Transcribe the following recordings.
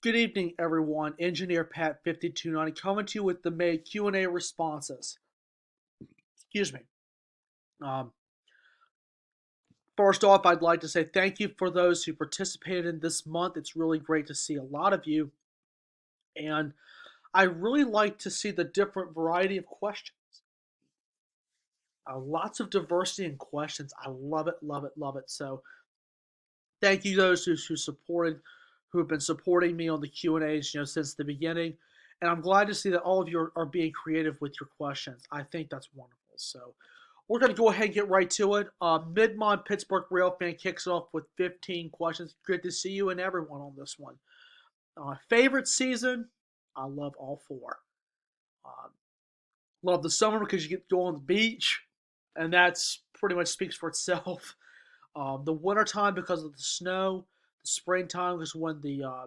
Good evening, everyone. Engineer Pat 5290 coming to you with the May Qa Responses. Excuse me. Um, First off, I'd like to say thank you for those who participated in this month. It's really great to see a lot of you, and I really like to see the different variety of questions. Lots of diversity in questions. I love it, love it, love it. So thank you those who have been supporting me on the Q and A's, since the beginning. And I'm glad to see that all of you are being creative with your questions. I think that's wonderful. So we're going to go ahead and get right to it. Midmont Pittsburgh Rail fan kicks off with 15 questions. Good to see you and everyone on this one. Favorite season? I love all four. Uh, Love the summer because you get to go on the beach, and that's pretty much speaks for itself. The wintertime because of the snow. The springtime is when the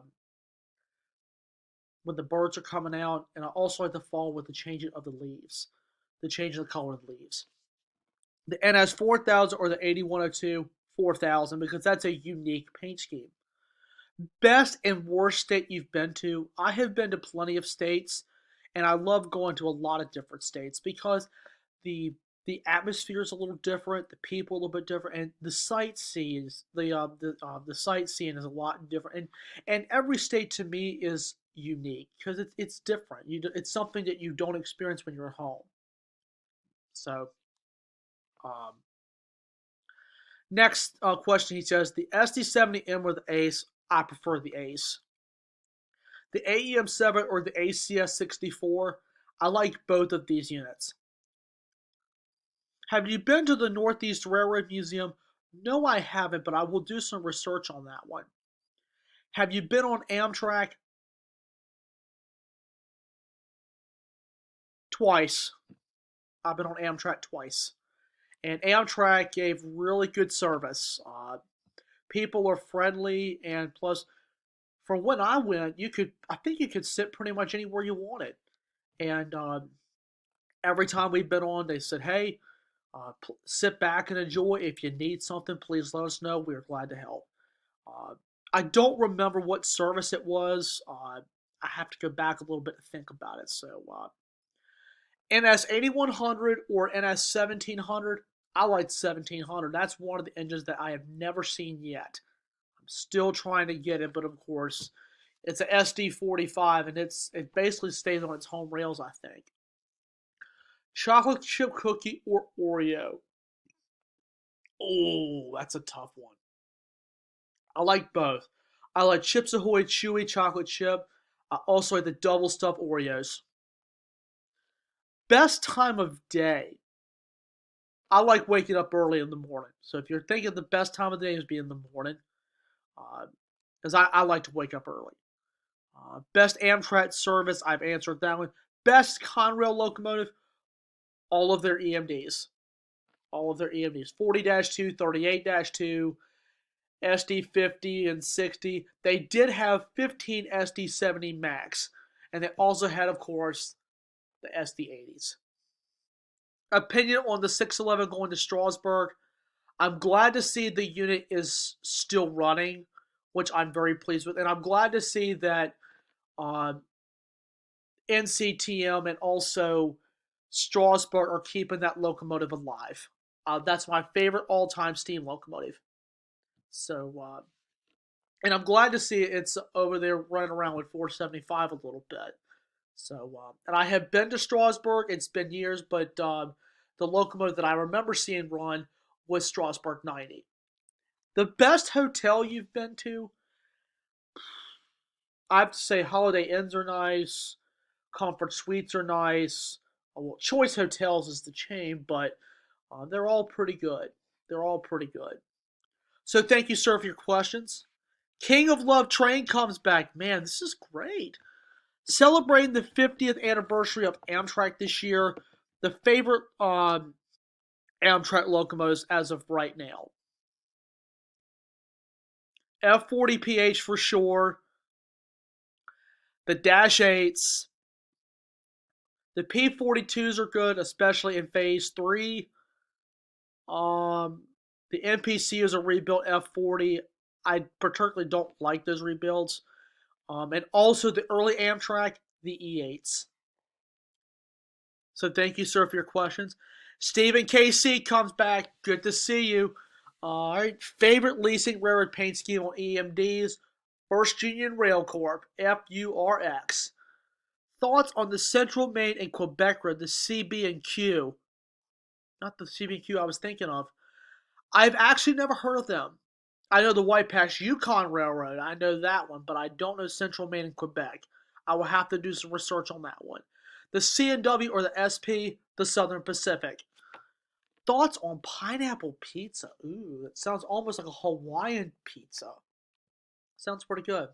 birds are coming out, and I also like the fall with the changing of the leaves, the change of the color of the leaves. The NS 4000 or the 8102 4000 because that's a unique paint scheme. Best and worst state you've been to? I have been to plenty of states, and I love going to a lot of different states because the the atmosphere is a little different, the people a little bit different, and the sightseeing is a lot different. And every state to me is unique because it's different. It's something that you don't experience when you're at home. So um, next question, he says the SD70M or the Ace. I prefer the Ace. The AEM7 or the ACS64. I like both of these units. Have you been to the Northeast Railroad Museum? No, I haven't, but I will do some research on that one. Have you been on Amtrak? Twice. I've been on Amtrak twice. And Amtrak gave really good service. People are friendly, and plus, for when I went, I think you could sit pretty much anywhere you wanted. And every time we've been on, they said, "Hey, sit back and enjoy. If you need something, please let us know. We're glad to help." Uh, I don't remember what service it was. I have to go back a little bit to think about it. So NS 8100 or NS 1700. I like 1700. That's one of the engines that I have never seen yet. I'm still trying to get it, but of course, it's a SD45 and it basically stays on its home rails, I think. Chocolate chip cookie or Oreo? Oh, that's a tough one. I like both. I like Chips Ahoy Chewy Chocolate Chip. I also like the double stuffed Oreos. Best time of day. I like waking up early in the morning. So if you're thinking the best time of the day is be in the morning, because I like to wake up early. Best Amtrak service, I've answered that one. Best Conrail locomotive, all of their EMDs. All of their EMDs. 40-2, 38-2, SD50 and 60. They did have 15 SD70 Max. And they also had, of course, the SD80s. Opinion on the 611 going to Strasbourg. I'm glad to see the unit is still running, which I'm very pleased with. And I'm glad to see that um, NCTM and also Strasbourg are keeping that locomotive alive. That's my favorite all-time steam locomotive. So, and I'm glad to see it's over there running around with 475 a little bit. So, and I have been to Strasbourg. It's been years, but the locomotive that I remember seeing run was Strasbourg 90. The best hotel you've been to? I have to say Holiday Inns are nice. Comfort Suites are nice. Well, Choice Hotels is the chain, but they're all pretty good. They're all pretty good. So thank you, sir, for your questions. King of Love Train comes back. Man, this is great. Celebrating the 50th anniversary of Amtrak this year. The favorite Amtrak locomotives as of right now. F40PH for sure. The Dash 8s. The P42s are good, especially in Phase 3. Um, the NPC is a rebuilt F40. I particularly don't like those rebuilds. And also the early Amtrak, the E8s. So thank you, sir, for your questions. Stephen KC comes back. Good to see you. All right. Favorite leasing railroad paint scheme on EMDs? First Union Rail Corp, FURX. Thoughts on the Central Maine and Quebec Road, the CB and Q? Not the CB and Q I was thinking of. I've actually never heard of them. I know the White Pass Yukon Railroad. I know that one, but I don't know Central Maine and Quebec. I will have to do some research on that one. The C&W or the SP, the Southern Pacific. Thoughts on pineapple pizza? Ooh, it sounds almost like a Hawaiian pizza. Sounds pretty good.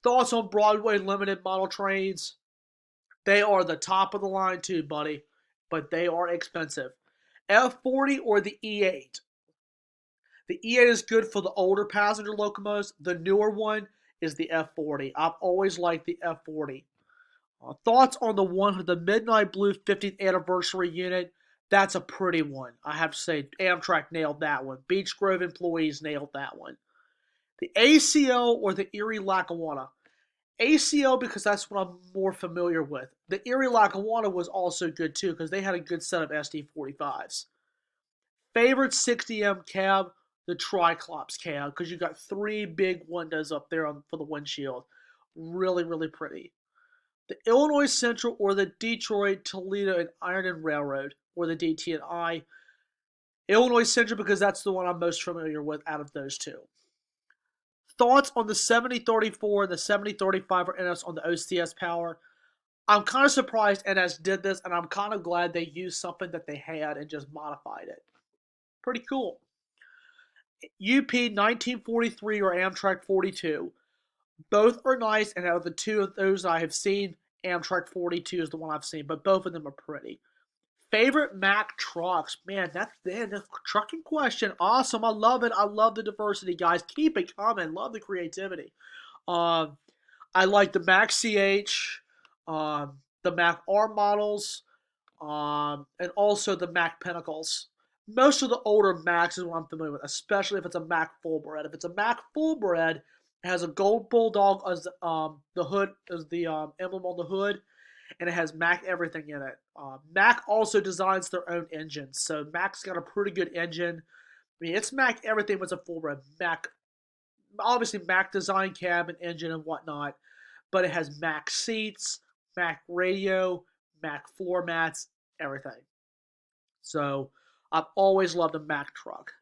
Thoughts on Broadway limited model trains? They are the top of the line too, buddy, but they are expensive. F40 or the E8? The E8 is good for the older passenger locomotives. The newer one is the F40. I've always liked the F40. Thoughts on the Midnight Blue 50th anniversary unit? That's a pretty one. I have to say, Amtrak nailed that one. Beech Grove employees nailed that one. The ACO or the Erie Lackawanna? ACO because that's what I'm more familiar with. The Erie Lackawanna was also good too because they had a good set of SD45s. Favorite 60M cab? The Triclops cab because you got three big windows up there for the windshield. Really, really pretty. The Illinois Central or the Detroit, Toledo, and Ironton Railroad, or the DT&I. Illinois Central because that's the one I'm most familiar with out of those two. Thoughts on the 7034 and the 7035 for NS on the OCS power? I'm kind of surprised NS did this, and I'm kind of glad they used something that they had and just modified it. Pretty cool. UP 1943 or Amtrak 42. Both are nice, and out of the two of those I have seen, Amtrak 42 is the one I've seen, but both of them are pretty. Favorite Mack trucks? Man, that's the trucking question. Awesome. I love it. I love the diversity, guys. Keep it coming. Love the creativity. Um, I like the Mack CH, the Mack R models, and also the Mack Pinnacles. Most of the older Macs is what I'm familiar with, especially if it's a Mack Fullbred. If it's a Mack Fullbred, it has a gold bulldog as the hood, as the emblem on the hood, and it has Mack everything in it. Mack also designs their own engines, so Mack's got a pretty good engine. I mean, it's Mack everything was a Fullbred. Mack, obviously Mack design cab and engine and whatnot, but it has Mack seats, Mack radio, Mack floor mats, everything. So I've always loved a Mack truck.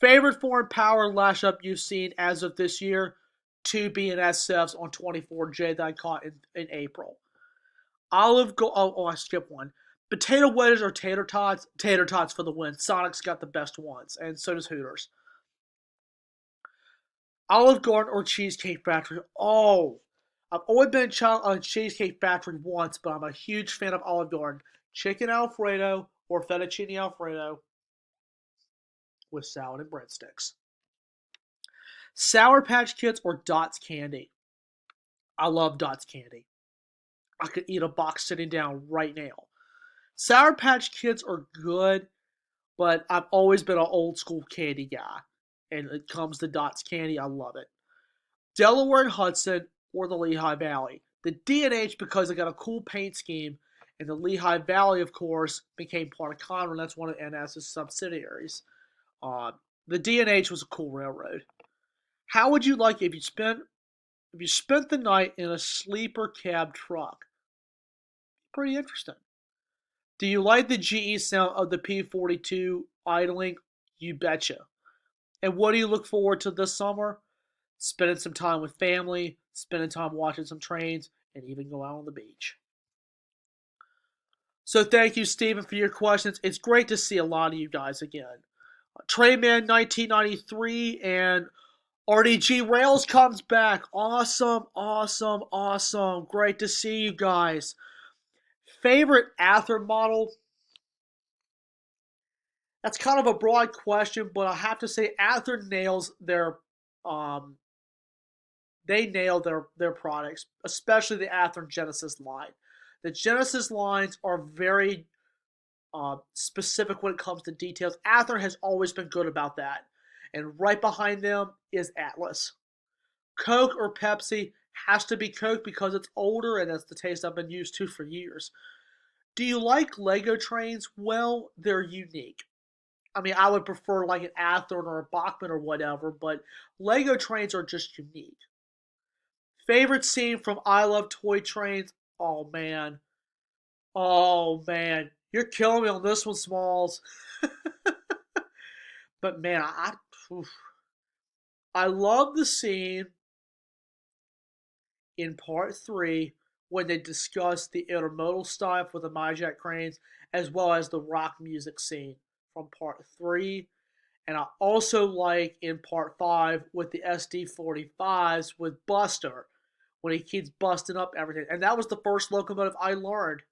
Favorite foreign power lash up you've seen as of this year? Two BNSFs on 24J that I caught in April. Olive go. I skipped one. Potato wedges or tater tots? Tater tots for the win. Sonic's got the best ones, and so does Hooters. Olive Garden or Cheesecake Factory? Oh, I've only been on Cheesecake Factory once, but I'm a huge fan of Olive Garden. Chicken Alfredo or fettuccine Alfredo with salad and breadsticks. Sour Patch Kids or Dots Candy? I love Dots Candy. I could eat a box sitting down right now. Sour Patch Kids are good, but I've always been an old school candy guy. And it comes to Dots Candy, I love it. Delaware and Hudson or the Lehigh Valley. The D&H because it got a cool paint scheme, and the Lehigh Valley, of course, became part of Conrail, and that's one of NS's subsidiaries. Uh, the D&H was a cool railroad. How would you like if you spent the night in a sleeper cab truck? Pretty interesting. Do you like the GE sound of the P42 idling? You betcha. And what do you look forward to this summer? Spending some time with family, spending time watching some trains, and even go out on the beach. So thank you, Stephen, for your questions. It's great to see a lot of you guys again. Trainman 1993 and RDG Rails comes back. Awesome, awesome, awesome. Great to see you guys. Favorite Ather model? That's kind of a broad question, but I have to say Ather nails um, their products, especially the Ather Genesis line. The Genesis lines are very specific when it comes to details. Ather has always been good about that. And right behind them is Atlas. Coke or Pepsi? Has to be Coke because it's older and that's the taste I've been used to for years. Do you like Lego trains? Well, they're unique. I mean, I would prefer like an Ather or a Bachman or whatever, but Lego trains are just unique. Favorite scene from I Love Toy Trains? Oh man. Oh man. You're killing me on this one, Smalls. But man, I love the scene in part three when they discuss the intermodal stuff with the Myjack cranes as well as the rock music scene from part three. And I also like in part five with the SD-45s with Buster when he keeps busting up everything. And that was the first locomotive I learned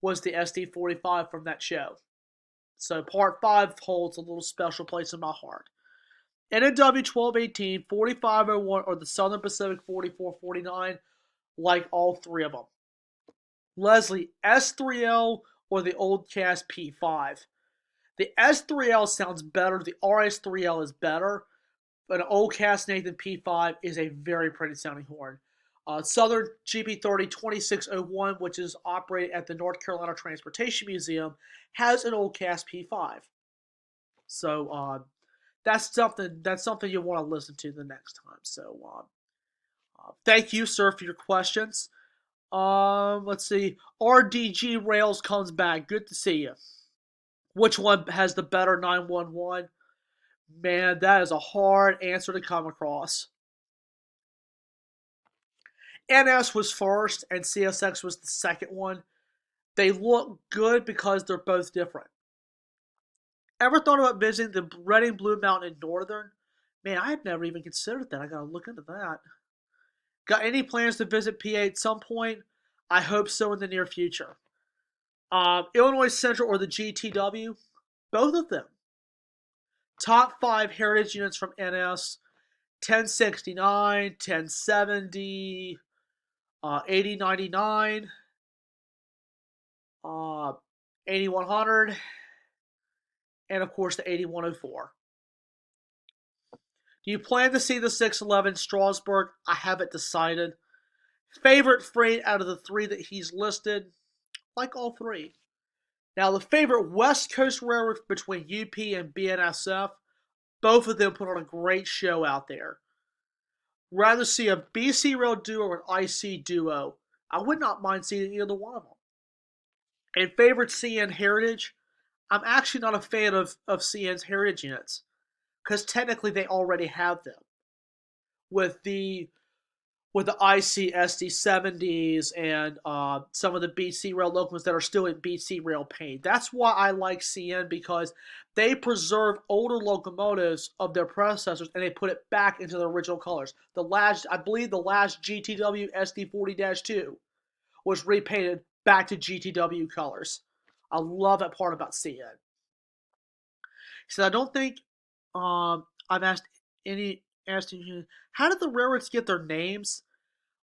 was the SD-45 from that show. So part five holds a little special place in my heart. NNW 1218, 4501, or the Southern Pacific 4449, like all three of them. Leslie, S3L or the old cast P5? The S3L sounds better. The RS3L is better. But an old cast Nathan P5 is a very pretty sounding horn. Southern GP30 2601, which is operated at the North Carolina Transportation Museum, has an old cast P5. So that's something you want to listen to the next time. So thank you, sir, for your questions. Let's see. RDG Rails comes back. Good to see you. Which one has the better 911? Man, that is a hard answer to come across. NS was first and CSX was the second one. They look good because they're both different. Ever thought about visiting the Reading Blue Mountain in Northern? Man, I have never even considered that. I gotta look into that. Got any plans to visit PA at some point? I hope so in the near future. Illinois Central or the GTW? Both of them. Top 5 heritage units from NS: 1069, 1070, 8099, 8100, and of course the 8104. Do you plan to see the 611 Strasbourg? I haven't decided. Favorite freight out of the three that he's listed? Like all three. Now, the favorite West Coast railroad between UP and BNSF, both of them put on a great show out there. Rather see a BC Rail duo or an IC duo. I would not mind seeing either one of them. And favorite CN Heritage? I'm actually not a fan of CN's Heritage units because technically they already have them with the IC SD-70s and some of the BC Rail locomotives that are still in BC Rail paint. That's why I like CN because they preserve older locomotives of their predecessors and they put it back into the original colors. I believe the last GTW SD-40-2 was repainted back to GTW colors. I love that part about CN. So I don't think I've asked you, how did the railroads get their names?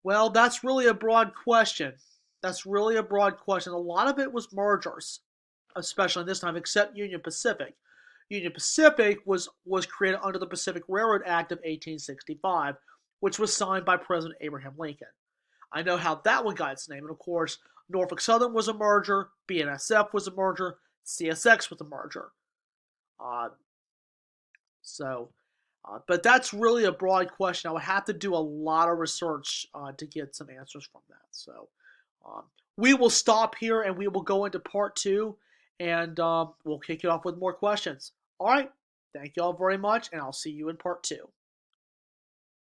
Well, that's really a broad question. That's really a broad question. A lot of it was mergers, especially this time, except Union Pacific. Union Pacific was created under the Pacific Railroad Act of 1865, which was signed by President Abraham Lincoln. I know how that one got its name, and of course, Norfolk Southern was a merger, BNSF was a merger, CSX was a merger. But that's really a broad question. I would have to do a lot of research to get some answers from that. So we will stop here and we will go into part two and we'll kick it off with more questions. All right. Thank you all very much and I'll see you in part two.